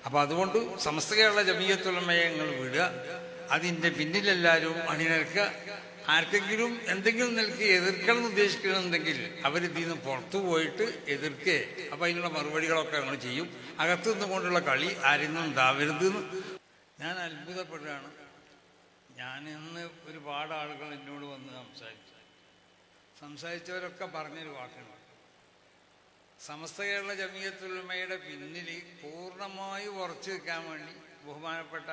അപ്പം അതുകൊണ്ട് സമസ്ത കേരള ജമിയത്തുൽ ഉലമയെ നിങ്ങൾ വിടുക, അതിൻ്റെ പിന്നിലെല്ലാവരും അണിനിരക്കുക. ആർക്കെങ്കിലും എന്തെങ്കിലും നിലയ്ക്ക് എതിർക്കണം എന്ന് ഉദ്ദേശിക്കണമെന്നുണ്ടെങ്കിൽ അവരിതിൽ നിന്ന് പുറത്തു പോയിട്ട് എതിർക്കേ, അപ്പം അതിനുള്ള മറുപടികളൊക്കെ ഞങ്ങൾ ചെയ്യും. അകത്തു നിന്നുകൊണ്ടുള്ള കളി ആരെന്നും ഉണ്ടാവരുതെന്ന് ഞാൻ അത്ഭുതപ്പെടുകയാണ്. ഞാനിന്ന് ഒരുപാട് ആളുകൾ എന്നോട് വന്ന് സംസാരിച്ചവരൊക്കെ പറഞ്ഞൊരു വാക്കാണ്, സമസ്ത കേരള ജമിയത്തുൽ ഉലമയുടെ പിന്നിൽ പൂർണ്ണമായി ഉറച്ചു നിൽക്കാൻ വേണ്ടി ബഹുമാനപ്പെട്ട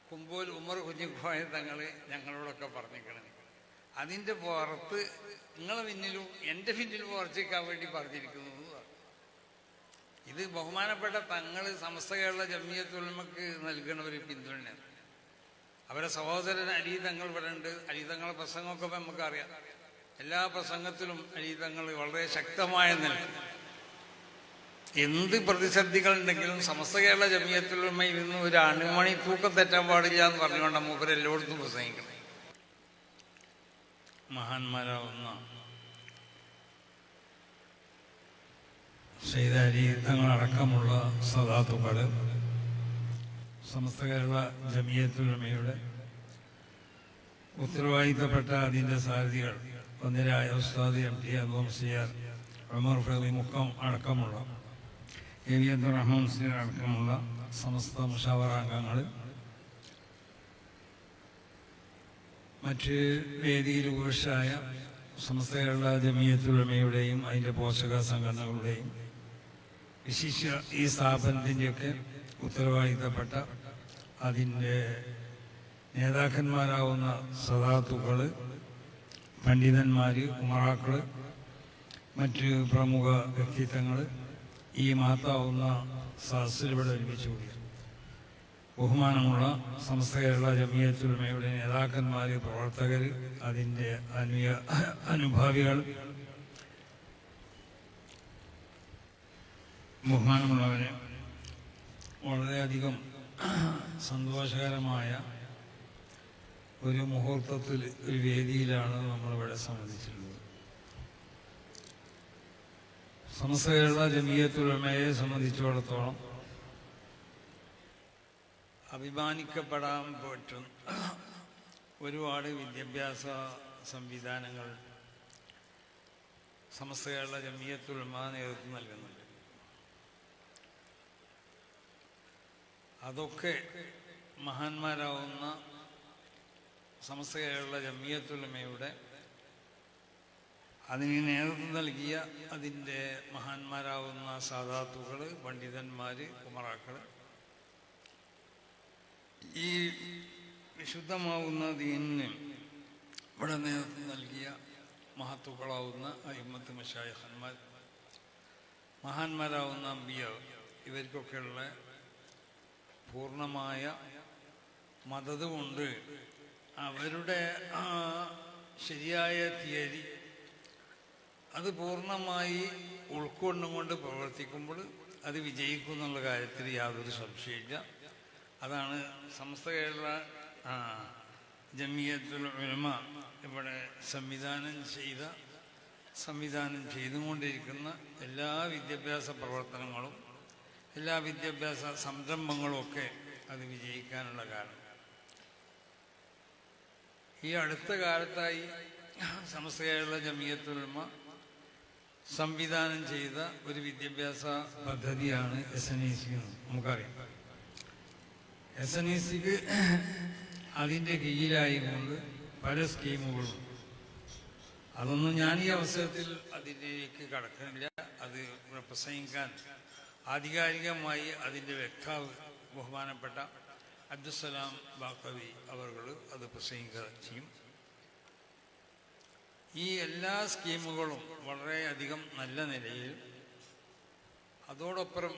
കുമ്പോൽ ഉമർ കുഞ്ഞിക്കോയ തങ്ങൾ ഞങ്ങളോടൊക്കെ പറഞ്ഞിരിക്കണം. അതിൻ്റെ പുറത്ത് നിങ്ങളെ പിന്നിലും എൻ്റെ പിന്നിലും ഉറച്ചു നിൽക്കാൻ വേണ്ടി പറഞ്ഞിരിക്കുന്നു. ഇത് ബഹുമാനപ്പെട്ട തങ്ങൾ സമസ്ത കേരള ജമിയത്തുൽ ഉലമക്ക് നൽകുന്ന ഒരു പിന്തുണയാണ്. അവരുടെ സഹോദരൻ അലി തങ്ങൾ ഇവിടെ ഉണ്ട്. അലി തങ്ങളുടെ പ്രസംഗമൊക്കെ നമുക്കറിയാം. എല്ലാ പ്രസംഗത്തിലും അലി തങ്ങൾ വളരെ ശക്തമായ നിലയിൽ എന്ത് പ്രതിസന്ധികളുണ്ടെങ്കിലും സമസ്ത കേരള ജമിയത്തുൽ ഉലമയിൽ നിന്ന് ഒരു അണുമണി തൂക്കം തെറ്റാൻ പാടില്ല എന്ന് പറഞ്ഞുകൊണ്ട് മൂപ്പര് എല്ലായിടത്തും പ്രസംഗിക്കണം. മഹാന്മാരാവുന്ന സയ്യിദ് അലി തങ്ങളടക്കമുള്ള സദാത്തുക്കൾ, സമസ്ത കേരള ജമിയത്തുൽ ഉലമയുടെ ഉത്തരവാദിത്തപ്പെട്ട അതിൻ്റെ സാരഥികൾ ഒന്നിരായ ഉസ്താദ് MT മുസ്ലിയാർ, ഉമർ ഫൈളി മുക്കം അടക്കമുള്ള AV അബ്ദുറഹ്മാൻ മുസ്ലിയാർ അടക്കമുള്ള സമസ്ത മുഷാവറ അംഗങ്ങൾ, മറ്റ് വേദിയിൽ ഉപേക്ഷായ സമസ്ത കേരള ജമിയത്തുൽ ഉലമയുടെയും അതിൻ്റെ പോഷക സംഘടനകളുടെയും വിശിഷ്യ ഈ സ്ഥാപനത്തിൻ്റെയൊക്കെ ഉത്തരവാദിത്തപ്പെട്ട അതിൻ്റെ നേതാക്കന്മാരാവുന്ന സദാത്തുക്കൾ, പണ്ഡിതന്മാർ, ഉമറാക്കൾ, മറ്റ് പ്രമുഖ വ്യക്തിത്വങ്ങൾ ഈ മഹത്താവുന്ന സദസ്സിൽ ഇവിടെ ഒരുമിച്ച് കൂടി. ബഹുമാനമുള്ള സമസ്ത കേരള ജമിയത്തുൽ ഉലമയുടെ നേതാക്കന്മാർ, പ്രവർത്തകർ, അതിൻ്റെ അനുഭാവികൾ, ബഹുമാനമുള്ളവരെ, വളരെയധികം സന്തോഷകരമായ ഒരു മുഹൂർത്തത്തിൽ, ഒരു വേദിയിലാണ് നമ്മളിവിടെ സംബന്ധിച്ചിട്ടുള്ളത്. സമസ്ത കേരള ജമിയത്തുൽ ഉലമയെ സംബന്ധിച്ചിടത്തോളം അഭിമാനിക്കപ്പെടാൻ പറ്റും ഒരുപാട് വിദ്യാഭ്യാസ സംവിധാനങ്ങൾ സമസ്ത കേരള ജമിയത്തുൽ ഉലമ നേതൃത്വം നൽകുന്നുണ്ട്. അതൊക്കെ മഹാന്മാരാവുന്ന സമസ്ത കേരള ജമിയത്തുൽ ഉലമയുടെ അതിന് നേതൃത്വം നൽകിയ അതിൻ്റെ മഹാന്മാരാവുന്ന സാദാത്തുകൾ, പണ്ഡിതന്മാർ, ഉമറാക്കൾ, ഈ വിശുദ്ധമാവുന്ന ദീനിന് ഇവിടെ നേതൃത്വം നൽകിയ മഹത്തുക്കളാവുന്ന അയിമ്മത്ത് മശായിഖന്മാർ, മഹാന്മാരാവുന്ന അമ്പിയ, ഇവർക്കൊക്കെയുള്ള പൂർണ്ണമായ മദത് കൊണ്ട് അവരുടെ ആ ശരിയായ തിയറി അത് പൂർണ്ണമായി ഉൾക്കൊണ്ടുകൊണ്ട് പ്രവർത്തിക്കുമ്പോൾ അത് വിജയിക്കും എന്നുള്ള കാര്യത്തിൽ യാതൊരു സംശയമില്ല. അതാണ് സമസ്ത കേരള ജമിയത്തുൽ ഉലമ ഇവിടെ സംവിധാനം ചെയ്തുകൊണ്ടിരിക്കുന്ന എല്ലാ വിദ്യാഭ്യാസ പ്രവർത്തനങ്ങളും, എല്ലാ വിദ്യാഭ്യാസ സംരംഭങ്ങളും ഒക്കെ അത് വിജയിക്കാനുള്ള കാരണം. ഈ അടുത്ത കാലത്തായി സമസ്ത കേരള ജമിയത്തുൽ ഉലമ സംവിധാനം ചെയ്ത ഒരു വിദ്യാഭ്യാസ പദ്ധതിയാണ് SNEC. നമുക്കറിയാം, SNECക്ക് അതിൻ്റെ കീഴിലായിക്കൊണ്ട് പല സ്കീമുകളും. അതൊന്നും ഞാൻ ഈ അവസരത്തിൽ അതിലേക്ക് കടക്കുന്നില്ല. അത് പ്രസംഗിക്കാൻ ആധികാരികമായി അതിൻ്റെ വക്താവ് ബഹുമാനപ്പെട്ട അബ്ദുസ്സലാം ബാക്കവി അവർ അത് പ്രസംഗിക്കുക ചെയ്യും. ഈ എല്ലാ സ്കീമുകളും വളരെയധികം നല്ല നിലയിൽ, അതോടൊപ്പം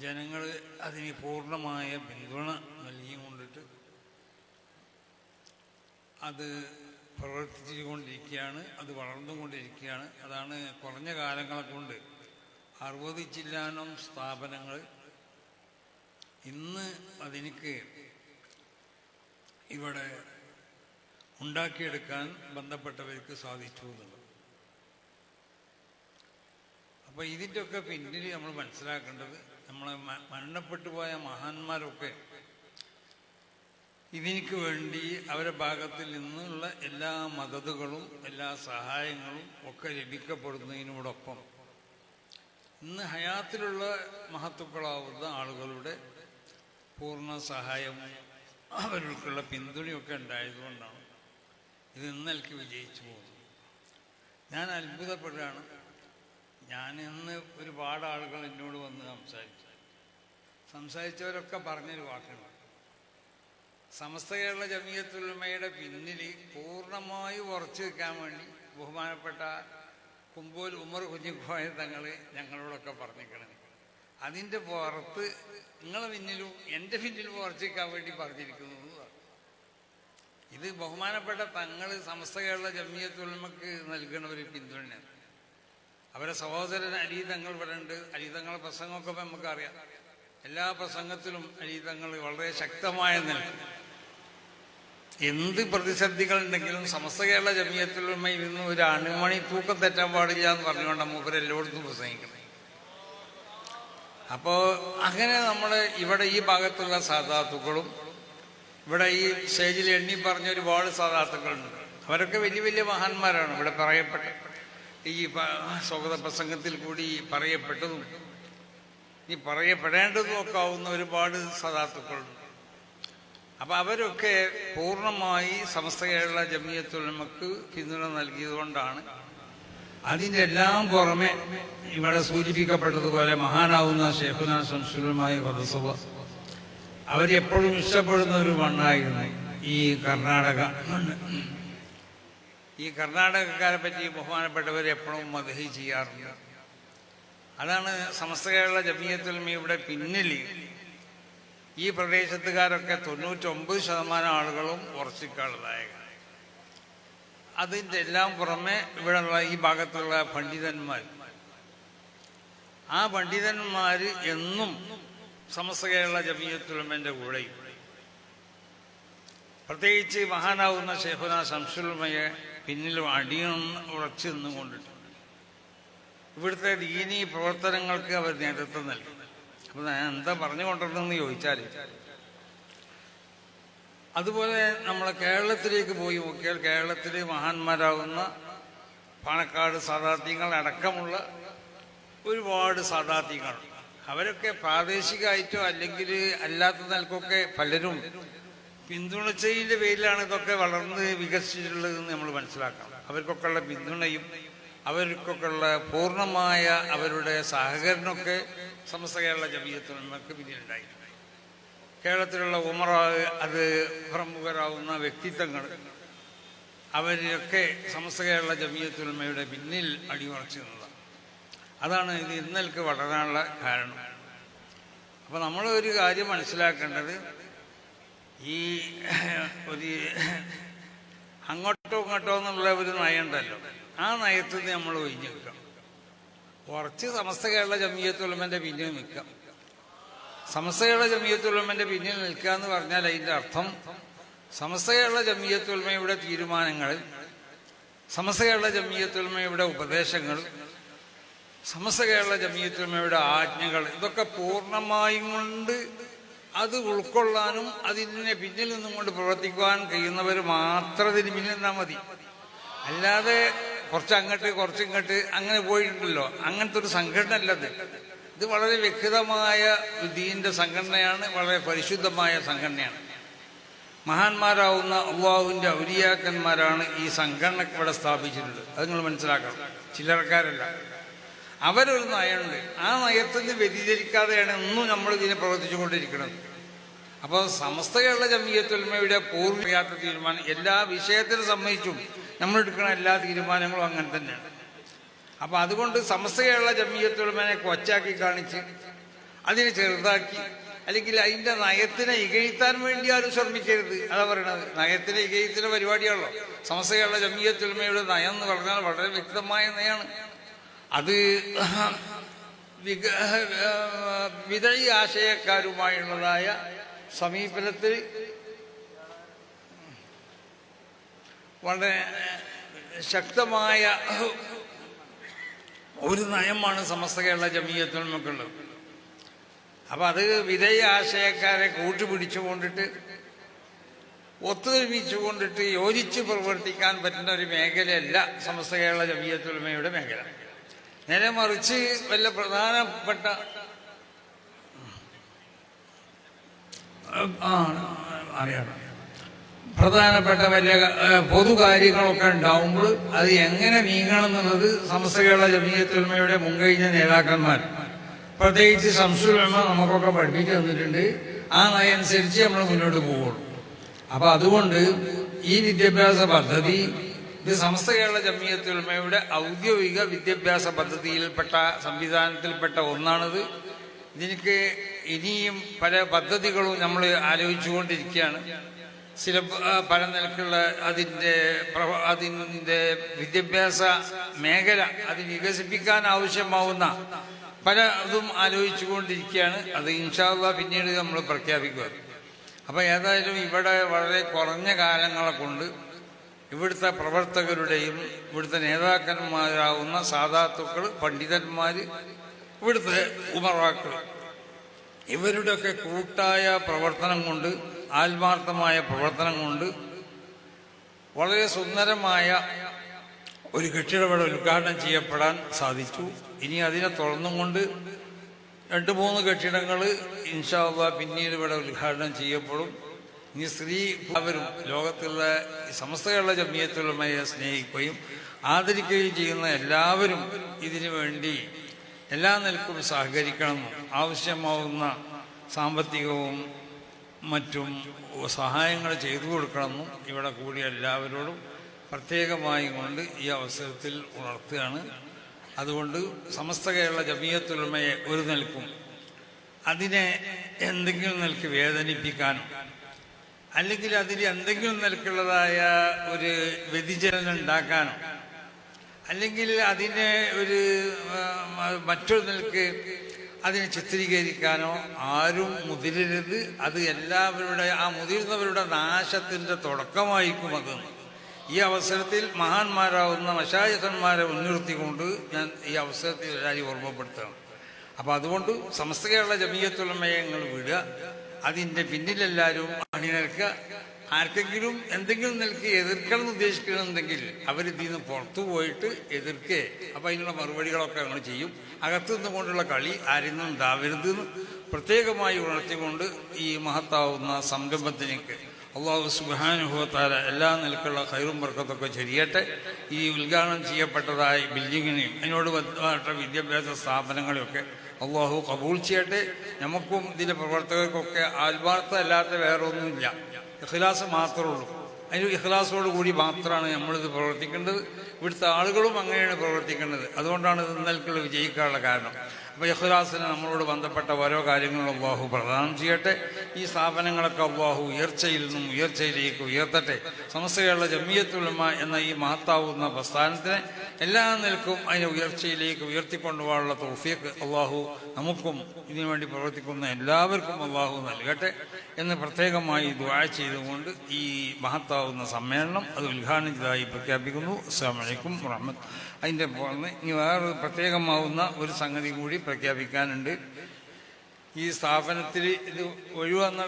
ജനങ്ങൾ അതിന് പൂർണ്ണമായ പിന്തുണ നൽകിക്കൊണ്ടിട്ട് അത് പ്രവർത്തിച്ചുകൊണ്ടിരിക്കുകയാണ്, അത് വളർന്നുകൊണ്ടിരിക്കുകയാണ്. അതാണ് കുറഞ്ഞ കാലങ്ങളെ കൊണ്ട് 60 ചില്ലാനം സ്ഥാപനങ്ങൾ ഇന്ന് അതിനക്ക് ഇവിടെ ഉണ്ടാക്കിയെടുക്കാൻ ബന്ധപ്പെട്ടവർക്ക് സാധിച്ചു എന്നുള്ളത്. അപ്പോൾ ഇതിൻ്റെയൊക്കെ പിന്നിൽ നമ്മൾ മനസ്സിലാക്കേണ്ടത് നമ്മളെ മരണപ്പെട്ടു പോയ മഹാന്മാരൊക്കെ ഇതിനു വേണ്ടി അവരുടെ ഭാഗത്തിൽ നിന്നുള്ള എല്ലാ മദതുകളും എല്ലാ സഹായങ്ങളും ഒക്കെ ലഭിക്കപ്പെടുന്നതിനോടൊപ്പം ഇന്ന് ഹയാത്തിലുള്ള മഹത്തുക്കളാവുന്ന ആളുകളുടെ പൂർണ്ണ സഹായവും അവർക്കുള്ള പിന്തുണയൊക്കെ ഉണ്ടായതുകൊണ്ടാണ് ഇത് ഇന്നലേക്ക് വിജയിച്ചു പോകുന്നത്. ഞാൻ അത്ഭുതപ്പെടുകയാണ്. ഞാൻ ഇന്ന് ഒരുപാട് ആളുകൾ എന്നോട് വന്ന് സംസാരിച്ചവരൊക്കെ പറഞ്ഞൊരു വാക്കുണ്ട്. സമസ്ത കേരള ജമിയത്തുൽ ഉലമയുടെ പിന്നിൽ പൂർണ്ണമായി ഉറച്ചു വെക്കാൻ വേണ്ടി ബഹുമാനപ്പെട്ട കുമ്പോൽ ഉമർ കുഞ്ഞിക്കോയ തങ്ങൾ ഞങ്ങളോടൊക്കെ പറഞ്ഞിരിക്കണം. അതിൻ്റെ പുറത്ത് നിങ്ങളെ പിന്നിലും എൻ്റെ പിന്നിലും ഉറച്ചു വെക്കാൻ വേണ്ടി പറഞ്ഞിരിക്കുന്നു. ഇത് ബഹുമാനപ്പെട്ട തങ്ങൾ സമസ്ത കേരള ജമിയത്തുൽ ഉലമക്ക് നൽകുന്ന ഒരു പിന്തുണയാണ്. അവരെ സഹോദരൻ അലി തങ്ങൾ ഇവിടെ ഉണ്ട്. അലി തങ്ങളുടെ പ്രസംഗമൊക്കെ നമുക്കറിയാം. എല്ലാ പ്രസംഗത്തിലും അലി തങ്ങൾ വളരെ ശക്തമായ നിലയിൽ എന്ത് പ്രതിസന്ധികളുണ്ടെങ്കിലും സമസ്ത കേരള ജമിയത്തുൽ ഉലമയിൽ നിന്ന് ഒരു അണുമണി തൂക്കം തെറ്റാൻ പാടില്ല എന്ന് പറഞ്ഞുകൊണ്ട് മൂപ്പരെല്ലായിടത്തും പ്രസംഗിക്കണം. അപ്പോൾ അങ്ങനെ നമ്മൾ ഇവിടെ ഈ ഭാഗത്തുള്ള സാദാത്തുക്കളും ഇവിടെ ഈ സ്റ്റേജിൽ എണ്ണി പറഞ്ഞ ഒരുപാട് സാദാത്തുക്കളുണ്ട്. അവരൊക്കെ വലിയ വലിയ മഹാന്മാരാണ്. ഇവിടെ പറയപ്പെട്ട ഈ സ്വാഗത പ്രസംഗത്തിൽ കൂടി പറയപ്പെട്ടതും ഈ പറയപ്പെടേണ്ടതും ഒക്കെ ആവുന്ന ഒരുപാട് സാദാത്തുക്കളുണ്ട്. അപ്പം അവരൊക്കെ പൂർണ്ണമായി സമസ്ത കേരള ജമിയത്തുൽ ഉലമക്ക് പിന്തുണ നൽകിയതുകൊണ്ടാണ് അതിൻ്റെ എല്ലാം പുറമെ ഇവിടെ സൂചിപ്പിക്കപ്പെട്ടതുപോലെ മഹാനാവുന്ന ശൈഖുനാ ശംസുലുമായ ഖുദ്ദസല്ലാഹു അവരെപ്പോഴും ഇഷ്ടപ്പെടുന്ന ഒരു മണ്ണായിരുന്നു ഈ കർണാടക മണ്ണ്. ഈ കർണാടകക്കാരെ പറ്റി ബഹുമാനപ്പെട്ടവർ എപ്പോഴും മദ്ഹ് ചെയ്യാറുണ്ട്. അതാണ് സമസ്ത കേരള ജമിയത്തുൽ ഉലമയുടെ പിന്നിൽ ഈ പ്രദേശത്തുകാരൊക്കെ 99% ആളുകളും ഉറച്ചിക്കാളുള്ളതായ. അതിൻ്റെ എല്ലാം പുറമെ ഇവിടെയുള്ള ഈ ഭാഗത്തുള്ള പണ്ഡിതന്മാർ, ആ പണ്ഡിതന്മാർ എന്നും സമസ്ത കേരള ജമിയത്തുൽ ഉലമയുടെ കൂടെയും പ്രത്യേകിച്ച് മഹാനാവുന്ന ശൈഖുനാ ശംസുൽ ഉലമയെ പിന്നിലും ഉറച്ചു നിന്നുകൊണ്ടിട്ട് ഇവിടുത്തെ ദീനീ പ്രവർത്തനങ്ങൾക്ക് അവർ നേതൃത്വം നൽകി. അപ്പോൾ ഞാൻ എന്താ പറഞ്ഞുകൊണ്ടിരുന്നെന്ന് ചോദിച്ചാൽ, അതുപോലെ നമ്മൾ കേരളത്തിലേക്ക് പോയി നോക്കിയാൽ കേരളത്തിൽ മഹാന്മാരാകുന്ന പാണക്കാട് സാദാത്യങ്ങൾ അടക്കമുള്ള ഒരുപാട് സാദാത്യങ്ങൾ അവരൊക്കെ പ്രാദേശികമായിട്ടോ അല്ലെങ്കിൽ അല്ലാത്ത നിലക്കൊക്കെ പലരും പിന്തുണച്ചതിൻ്റെ പേരിലാണ് ഇതൊക്കെ വളർന്ന് വികസിച്ചിട്ടുള്ളതെന്ന് നമ്മൾ മനസ്സിലാക്കണം. അവർക്കൊക്കെ ഉള്ള പിന്തുണയും അവർക്കൊക്കെ ഉള്ള പൂർണ്ണമായ അവരുടെ സഹകരണമൊക്കെ സമസ്ത കേരള ജമിയത്തുൽ ഉലമക്ക് പിന്നിലുണ്ടായി. കേരളത്തിലുള്ള ഉമറ, അത് പ്രമുഖരാകുന്ന വ്യക്തിത്വങ്ങൾ, അവരൊക്കെ സമസ്ത കേരള ജമിയത്തുൽ ഉലമയുടെ പിന്നിൽ അടിയുറച്ചു നിന്നതാണ്. അതാണ് ഇത് ഇന്നലേക്ക് വളരാനുള്ള കാരണം. അപ്പോൾ നമ്മൾ ഒരു കാര്യം മനസ്സിലാക്കേണ്ടത്, ഈ ഒരു അങ്ങോട്ടോ ഇങ്ങോട്ടോ എന്നുള്ള ഒരു നയമുണ്ടല്ലോ, ആ നയത്തിൽ നിന്ന് നമ്മൾ ഒഴിഞ്ഞു നിൽക്കാം. കുറച്ച് സമസ്ത കേരള ജമിയത്തുൽ ഉലമയുടെ പിന്നിൽ നിൽക്കാം. സമസ്ത കേരള ജമിയത്തുൽ ഉലമയുടെ പിന്നിൽ നിൽക്കുക എന്ന് പറഞ്ഞാൽ അതിൻ്റെ അർത്ഥം സമസ്ത കേരള ജമിയത്തുൽ ഉലമയുടെ തീരുമാനങ്ങൾ, സമസ്ത കേരള ജമിയത്തുൽ ഉലമയുടെ ഉപദേശങ്ങൾ, സമസ്ത കേരള ജമിയത്തുൽ ഉലമയുടെ ആജ്ഞകൾ, ഇതൊക്കെ പൂർണ്ണമായും കൊണ്ട് അത് ഉൾക്കൊള്ളാനും അതിനെ പിന്നിൽ നിന്നും കൊണ്ട് പ്രവർത്തിക്കുവാൻ കഴിയുന്നവർ മാത്രം ഇതിന് പിന്നിൽ നിന്നാൽ മതി. അല്ലാതെ കുറച്ചങ്ങോട്ട് കുറച്ചിങ്ങോട്ട് അങ്ങനെ പോയിട്ടുണ്ടല്ലോ, അങ്ങനത്തെ ഒരു സംഘടന അല്ലത്. ഇത് വളരെ വ്യക്തമായ ദീനിന്റെ സംഘടനയാണ്, വളരെ പരിശുദ്ധമായ സംഘടനയാണ്. മഹാന്മാരാവുന്ന അല്ലാഹുവിൻ്റെ ഔലിയാക്കന്മാരാണ് ഈ സംഘടന ഇവിടെ സ്ഥാപിച്ചിട്ടുള്ളത്. അത് നിങ്ങൾ മനസ്സിലാക്കണം. ചില്ലറക്കാരല്ല. അവരൊരു നയമുണ്ട്. ആ നയത്തിൽ നിന്ന് വ്യതിചരിക്കാതെയാണ് ഇന്നും നമ്മൾ ഇതിനെ പ്രവർത്തിച്ചു കൊണ്ടിരിക്കുന്നത്. അപ്പോൾ സമസ്ത കേരള ജമിയത്തുൽ ഉലമയുടെ പൂർവ്വയാത്ര തീരുമാനം എല്ലാ വിഷയത്തിനും സംബന്ധിച്ചും നമ്മൾ എടുക്കുന്ന എല്ലാ തീരുമാനങ്ങളും അങ്ങനെ തന്നെയാണ്. അപ്പോൾ അതുകൊണ്ട് സമസ്ത കേരള ജമിയത്തുൽ ഉലമയെ കൊച്ചാക്കി കാണിച്ച് അതിനെ ചെറുതാക്കി അല്ലെങ്കിൽ അതിൻ്റെ നയത്തിനെ ഇകഴ്ത്താൻ വേണ്ടി ആരും ശ്രമിക്കരുത്. അതാ പറയണത്. നയത്തിനെ ഇകഴ്ത്തുന്ന പരിപാടിയാണല്ലോ സമസ്ത കേരള ജമിയത്തുൽ ഉലമയുടെ നയം എന്ന് പറഞ്ഞാൽ വളരെ വ്യക്തമായ നയമാണ്. അത് വിദഈ ആശയക്കാരുമായുള്ളതായ സമീപനത്തിൽ വളരെ ശക്തമായ ഒരു നയമാണ് സമസ്ത കേരള ജമിയത്തുൽ ഉലമക്കുള്ളത്. അപ്പം അത് വിധേയ ആശയക്കാരെ കൂട്ടുപിടിച്ചുകൊണ്ടിട്ട് ഒത്തൊരുമിച്ചുകൊണ്ടിട്ട് യോജിച്ച് പ്രവർത്തിക്കാൻ പറ്റുന്ന ഒരു മേഖലയല്ല സമസ്ത കേരള ജമിയത്തുൽ ഉലമയുടെ മേഖല. നേരെ മറിച്ച് വല്ല പ്രധാനപ്പെട്ട വല്ല പൊതുകാര്യങ്ങളൊക്കെ ഉണ്ടാവുമ്പോൾ അത് എങ്ങനെ നീങ്ങണം എന്നുള്ളത് സമസ്ത കേരള ജമിയത്തുൽ ഉലമയുടെ മുൻകഴിഞ്ഞ നേതാക്കന്മാർ, പ്രത്യേകിച്ച് ശംസുൽ ഉലമ നമുക്കൊക്കെ പഠിപ്പിച്ചു തന്നിട്ടുണ്ട്. ആ നയമനുസരിച്ച് നമ്മൾ മുന്നോട്ട് പോവുള്ളൂ. അപ്പൊ അതുകൊണ്ട് ഈ വിദ്യാഭ്യാസ പദ്ധതി ഇത് സമസ്ത കേരള ജമിയത്തുൽ ഉലമയുടെ ഔദ്യോഗിക വിദ്യാഭ്യാസ പദ്ധതിയിൽപ്പെട്ട സംവിധാനത്തിൽപ്പെട്ട ഒന്നാണിത്. ഇതിനൊക്കെ ഇനിയും പല പദ്ധതികളും നമ്മൾ ആലോചിച്ചുകൊണ്ടിരിക്കുകയാണ്. ചില പല നിലക്കുള്ള അതിൻ്റെ വിദ്യാഭ്യാസ മേഖല അത് വികസിപ്പിക്കാൻ ആവശ്യമാവുന്ന പല ഇതും ആലോചിച്ചുകൊണ്ടിരിക്കുകയാണ്. അത് ഇൻഷാ അല്ലാഹ് പിന്നീട് നമ്മൾ പ്രഖ്യാപിക്കുക. അപ്പം ഏതായാലും ഇവിടെ വളരെ കുറഞ്ഞ കാലങ്ങളെ കൊണ്ട് ഇവിടുത്തെ പ്രവർത്തകരുടെയും ഇവിടുത്തെ നേതാക്കന്മാരാവുന്ന സാദാത്തുക്കൾ, പണ്ഡിതന്മാർ, ഇവിടുത്തെ ഉമറാക്കൾ ഇവരുടെയൊക്കെ കൂട്ടായ പ്രവർത്തനം കൊണ്ട്, ആത്മാർത്ഥമായ പ്രവർത്തനം കൊണ്ട് വളരെ സുന്ദരമായ ഒരു കെട്ടിടം ഇവിടെ ഉദ്ഘാടനം ചെയ്യപ്പെടാൻ സാധിച്ചു. ഇനി അതിനെ തുറന്നും കൊണ്ട് 2-3 കെട്ടിടങ്ങൾ ഇൻഷാ അല്ലാഹ് പിന്നീട് ഇവിടെ ഉദ്ഘാടനം ചെയ്യപ്പെടും. ഇനി അവരും ലോകത്തുള്ള സമസ്ത കേരള ജമിയത്തുൽ ഉലമയെ സ്നേഹിക്കുകയും ആദരിക്കുകയും ചെയ്യുന്ന എല്ലാവരും ഇതിനു വേണ്ടി എല്ലാ നിലക്കും സഹകരിക്കണമെന്നും ആവശ്യമാവുന്ന സാമ്പത്തികവും മറ്റും സഹായങ്ങൾ ചെയ്തു കൊടുക്കണമെന്നും ഇവിടെ കൂടിയ എല്ലാവരോടും പ്രത്യേകമായി കൊണ്ട് ഈ അവസരത്തിൽ ഉണർത്തുകയാണ്. അതുകൊണ്ട് സമസ്ത കേരള ജമിയത്തുൽ ഉലമയെ ഒരു നിലക്കും അതിനെ എന്തെങ്കിലും നിലക്ക് വേദനിപ്പിക്കാനും അല്ലെങ്കിൽ അതിൽ എന്തെങ്കിലും നിലക്കുള്ളതായ ഒരു വ്യതിചലനം ഉണ്ടാക്കാനും അല്ലെങ്കിൽ അതിനെ ഒരു മറ്റൊരു നിലക്ക് അതിനെ ചിത്രീകരിക്കാനോ ആരും മുതിരരുത്. അത് എല്ലാവരുടെ ആ മുതിർന്നവരുടെ നാശത്തിൻ്റെ തുടക്കമായിരിക്കും അതെന്ന് ഈ അവസരത്തിൽ മഹാന്മാരാവുന്ന മശായിഖന്മാരെ മുൻനിർത്തിക്കൊണ്ട് ഞാൻ ഈ അവസരത്തിൽ എല്ലാവരും ഓർമ്മപ്പെടുത്തണം. അപ്പം അതുകൊണ്ട് സമസ്ത കേരള ജമിയത്തുൽ ഉലമയെ നിങ്ങൾ വിടുക, അതിൻ്റെ പിന്നിലെല്ലാവരും അണിനിരക്കുക. ആർക്കെങ്കിലും എന്തെങ്കിലും നിലയ്ക്ക് എതിർക്കണം എന്ന് ഉദ്ദേശിക്കണമെന്നുണ്ടെങ്കിൽ അവരിതിൽ നിന്ന് പുറത്തു പോയിട്ട് എതിർക്കേ, അപ്പം അതിനുള്ള മറുപടികളൊക്കെ ഞങ്ങൾ ചെയ്യും. അകത്തു നിന്നുകൊണ്ടുള്ള കളി ആരിൽ ഉണ്ടാവരുതെന്ന് പ്രത്യേകമായി ഉണർത്തിക്കൊണ്ട് ഈ മഹത്താവുന്ന സംരംഭത്തിലേക്ക് അല്ലാഹു സുബ്ഹാനഹു വ തആല എല്ലാ നിലക്കുള്ള ഖൈറും ബർക്കത്തൊക്കെ ചൊരിയട്ടെ. ഈ ഉദ്ഘാടനം ചെയ്യപ്പെട്ടതായ ബിൽഡിങ്ങിനെയും അതിനോട് ബന്ധപ്പെട്ട വിദ്യാഭ്യാസ സ്ഥാപനങ്ങളെയൊക്കെ അല്ലാഹു കബൂൾ ചെയ്യട്ടെ. നമുക്കും ഇതിൻ്റെ പ്രവർത്തകർക്കൊക്കെ ആത്മാർത്ഥം അല്ലാത്ത വേറെ ഒന്നുമില്ല, ഇഖ്ലാസ് മാത്രമേ ഉള്ളൂ. അതിന് ഇഖ്ലാസോട് കൂടി മാത്രമാണ് നമ്മളിത് പ്രവർത്തിക്കേണ്ടത്. ഇവിടുത്തെ ആളുകളും അങ്ങനെയാണ് പ്രവർത്തിക്കേണ്ടത്. അതുകൊണ്ടാണ് ഇത് നിലക്കുള്ള വിജയിക്കാനുള്ള കാരണം. അപ്പോൾ ഇഖ്ലാസിന് നമ്മളോട് ബന്ധപ്പെട്ട ഓരോ കാര്യങ്ങളും അല്ലാഹു പ്രദാനം ചെയ്യട്ടെ. ഈ സ്ഥാപനങ്ങളൊക്കെ അല്ലാഹു ഉയർച്ചയിൽ നിന്നും ഉയർച്ചയിലേക്ക് ഉയർത്തട്ടെ. സമസ്ത കേരള ജമിയത്തുൽ ഉലമ എന്ന ഈ മഹത്താവുന്ന പ്രസ്ഥാനത്തിനെ എല്ലാ നിലക്കും അതിനെ ഉയർച്ചയിലേക്ക് ഉയർത്തിക്കൊണ്ടുപോകാനുള്ള തൗഫീഖ് അല്ലാഹു നമുക്കും ഇതിനുവേണ്ടി പ്രവർത്തിക്കുന്ന എല്ലാവർക്കും അല്ലാഹു നൽകട്ടെ എന്ന് പ്രത്യേകമായി ദുആ ചെയ്തുകൊണ്ട് ഈ മഹത്താവുന്ന സമ്മേളനം അത് ഉദ്ഘാടനം ചെയ്തതായി പ്രഖ്യാപിക്കുന്നു. അസ്സലാമു അലൈക്കും വറഹ്മത്തുള്ളാഹി. അതിൻ്റെ പുറമെ ഇനി വേറൊരു പ്രത്യേകമാവുന്ന ഒരു സംഗതി കൂടി പ്രഖ്യാപിക്കാനുണ്ട്. ഈ സ്ഥാപനത്തിൽ ഇത് ഒഴിവന്ന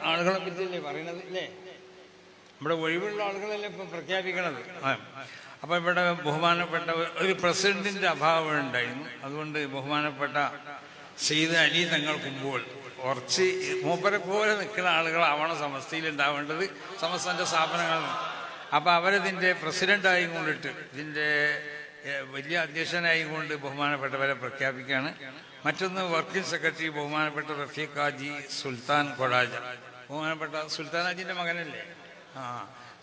ആളുകളെ പറ്റിയല്ലേ പറയണത് അല്ലേ? ഇവിടെ ഒഴിവുള്ള ആളുകളല്ലേ ഇപ്പം പ്രഖ്യാപിക്കണത്. അപ്പം ഇവിടെ ബഹുമാനപ്പെട്ട ഒരു പ്രസിഡന്റിൻ്റെ അഭാവം ഉണ്ടായിരുന്നു. അതുകൊണ്ട് ബഹുമാനപ്പെട്ട സയ്യിദ് അലി തങ്ങൾ കുമ്പോൾ കുറച്ച് മൂപ്പരെ പോലെ നിൽക്കുന്ന ആളുകളാവണം സമസ്തയിൽ ഉണ്ടാവേണ്ടത്, സമസ്തൻ്റെ സ്ഥാപനങ്ങൾ. അപ്പം അവരതിൻ്റെ പ്രസിഡൻ്റായി കൊണ്ടിട്ട് ഇതിൻ്റെ വലിയ അധ്യക്ഷനായി കൊണ്ട് ബഹുമാനപ്പെട്ടവരെ പ്രഖ്യാപിക്കുകയാണ്. മറ്റൊന്ന് വർക്കിംഗ് സെക്രട്ടറി ബഹുമാനപ്പെട്ട റഫീഖ് ഹാജി സുൽത്താൻ കൊടാജ. ബഹുമാനപ്പെട്ട സുൽത്താൻ ഹാജിൻ്റെ മകനല്ലേ?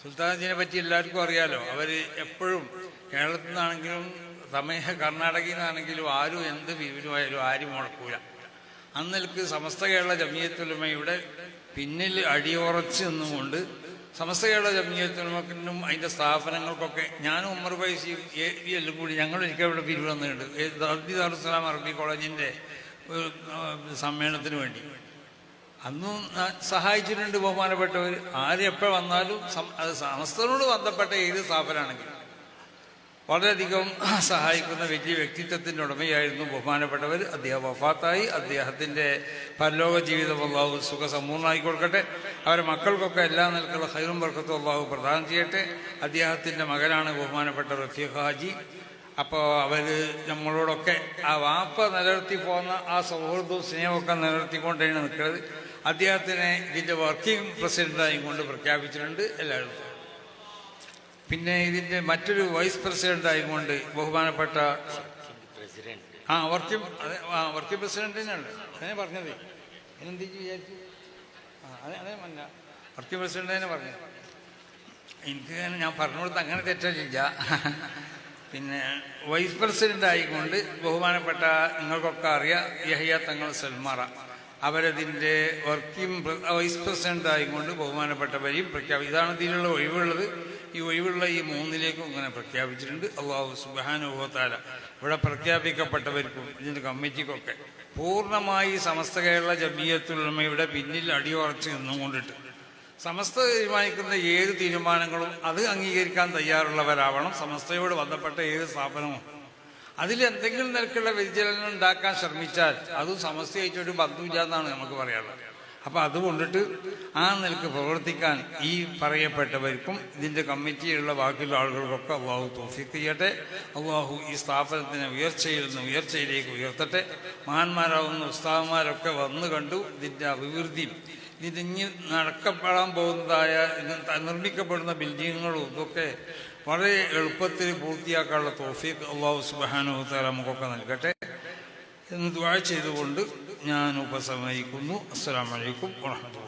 സുൽത്താൻ ഹാജിനെ പറ്റി എല്ലാവർക്കും അറിയാലോ. അവർ എപ്പോഴും കേരളത്തിൽ നിന്നാണെങ്കിലും കർണാടകയിൽ നിന്നാണെങ്കിലും ആരും എന്ത് വിവരമായാലും ആരും മുടക്കൂല. അന്നിൽക്ക് സമസ്ത കേരള ജമിയത്തുൽ ഉലമയുടെ പിന്നിൽ അടിയുറച്ച് നിന്നുകൊണ്ട് സമസ്ത കേരള ജമിയത്തുൽ ഉലമക്കും അതിൻ്റെ സ്ഥാപനങ്ങൾക്കൊക്കെ ഞാനും ഉമർ ഫൈസിയും എല്ലാം കൂടി ഞങ്ങളൊരിക്കൽ ഇവിടെ പിരിവ് വന്നിട്ടുണ്ട്. ദാറുസ്സലാം അറബി കോളേജിൻ്റെ സമ്മേളനത്തിന് വേണ്ടി അന്നും സഹായിച്ചിട്ടുണ്ട് ബഹുമാനപ്പെട്ടവർ. ആര് എപ്പോൾ വന്നാലും അത് സമസ്തനോട് ബന്ധപ്പെട്ട ഏത് സ്ഥാപനമാണെങ്കിലും വളരെയധികം സഹായിക്കുന്ന വലിയ വ്യക്തിത്വത്തിൻ്റെ ഉടമയായിരുന്നു ബഹുമാനപ്പെട്ടവർ. അദ്ദേഹം വഫാത്തായി. അദ്ദേഹത്തിൻ്റെ പരലോക ജീവിതം അള്ളാഹു സുഖസമ്പൂർണ്ണമായി കൊടുക്കട്ടെ. അവരുടെ മക്കൾക്കൊക്കെ എല്ലാ നിലക്കുള്ള ഖൈറും ബർക്കത്തും അള്ളാഹു പ്രദാനം ചെയ്യട്ടെ. അദ്ദേഹത്തിൻ്റെ മകനാണ് ബഹുമാനപ്പെട്ട റഫീഖ് ഹാജി. അപ്പോൾ അവർ നമ്മളോടൊക്കെ ആ വാപ്പ നിലനിർത്തി പോകുന്ന ആ സൗഹൃദവും സ്നേഹമൊക്കെ നിലനിർത്തിക്കൊണ്ടാണ് നിൽക്കുന്നത്. അദ്ദേഹത്തിനെ ഇതിൻ്റെ വർക്കിംഗ് പ്രസിഡൻ്റായും കൊണ്ട് പ്രഖ്യാപിച്ചിട്ടുണ്ട് എല്ലാവരും. പിന്നെ ഇതിൻ്റെ മറ്റൊരു വൈസ് പ്രസിഡൻ്റായും കൊണ്ട് ബഹുമാനപ്പെട്ട വർക്കിംഗ് പ്രസിഡന്റ് തന്നെയുണ്ട്. അതിനെ പറഞ്ഞത് എന്നെന്ത് വിചാരിച്ചു? അതേ മന്ന വർക്കിംഗ് പ്രസിഡന്റ് തന്നെ പറഞ്ഞത്. എനിക്ക് ഞാൻ പറഞ്ഞു കൊടുത്ത് അങ്ങനെ തെറ്റില്ല. പിന്നെ വൈസ് പ്രസിഡന്റ് ആയിക്കൊണ്ട് ബഹുമാനപ്പെട്ട നിങ്ങൾക്കൊക്കെ അറിയാം യഹ്യ തങ്ങൾ സൽമാറ, അവരതിൻ്റെ വർക്കിംഗ് വൈസ് പ്രസിഡന്റ് ആയിക്കൊണ്ട് ബഹുമാനപ്പെട്ടവരെയും ഇതാണ് ഇതിലുള്ള ഒഴിവുള്ളത്. ഈ ഒഴിവുള്ള ഈ മൂന്നിലേക്കും ഇങ്ങനെ പ്രഖ്യാപിച്ചിട്ടുണ്ട്. അള്ളാഹു സുബ്ഹാനഹു വ തആല ഇവിടെ പ്രഖ്യാപിക്കപ്പെട്ടവർക്കും ഇതിൻ്റെ കമ്മിറ്റിക്കൊക്കെ പൂർണ്ണമായി സമസ്ത കേരള ജമിയത്തുൽ ഉലമയുടെ പിന്നിൽ അടിയുറച്ച് നിന്നുകൊണ്ടിട്ട് സമസ്ത തീരുമാനിക്കുന്ന ഏത് തീരുമാനങ്ങളും അത് അംഗീകരിക്കാൻ തയ്യാറുള്ളവരാവണം. സമസ്തയോട് ബന്ധപ്പെട്ട ഏത് സ്ഥാപനവും അതിലെന്തെങ്കിലും നിലക്കുള്ള വ്യതിചലനം ഉണ്ടാക്കാൻ ശ്രമിച്ചാൽ അതും സമസ്തയായിട്ടൊരു ബന്ധമില്ല എന്നാണ് നമുക്ക് പറയാനുള്ളത്. അപ്പം അതുകൊണ്ടിട്ട് ആ നിലക്ക് പ്രവർത്തിക്കാൻ ഈ പറയപ്പെട്ടവർക്കും ഇതിൻ്റെ കമ്മിറ്റിയിലുള്ള ബാക്കിയുള്ള ആളുകൾക്കൊക്കെ അള്ളാഹു തൗഫീഖ് ചെയ്യട്ടെ. അള്ളാഹു ഈ സ്ഥാപനത്തിനെ ഉയർച്ചയിൽ നിന്ന് ഉയർച്ചയിലേക്ക് ഉയർത്തട്ടെ. മഹാന്മാരാവുന്ന ഉസ്താദന്മാരൊക്കെ വന്നു കണ്ടു ഇതിൻ്റെ അഭിവൃദ്ധിയും ഇതിഞ്ഞ് നടക്കപ്പെടാൻ പോകുന്നതായ നിർമ്മിക്കപ്പെടുന്ന ബിൽഡിങ്ങുകളും ഇതൊക്കെ വളരെ എളുപ്പത്തിൽ പൂർത്തിയാക്കാനുള്ള തൗഫീഖ് അള്ളാഹു സുബ്ഹാനഹു വ തആല നമുക്കൊക്കെ നൽകട്ടെ എന്ന് ദുആ ചെയ്തുകൊണ്ട് ഞാൻ ഉപസംഹരിക്കുന്നു. അസ്സലാമു അലൈക്കും വറഹ്മത്തുള്ളാഹി.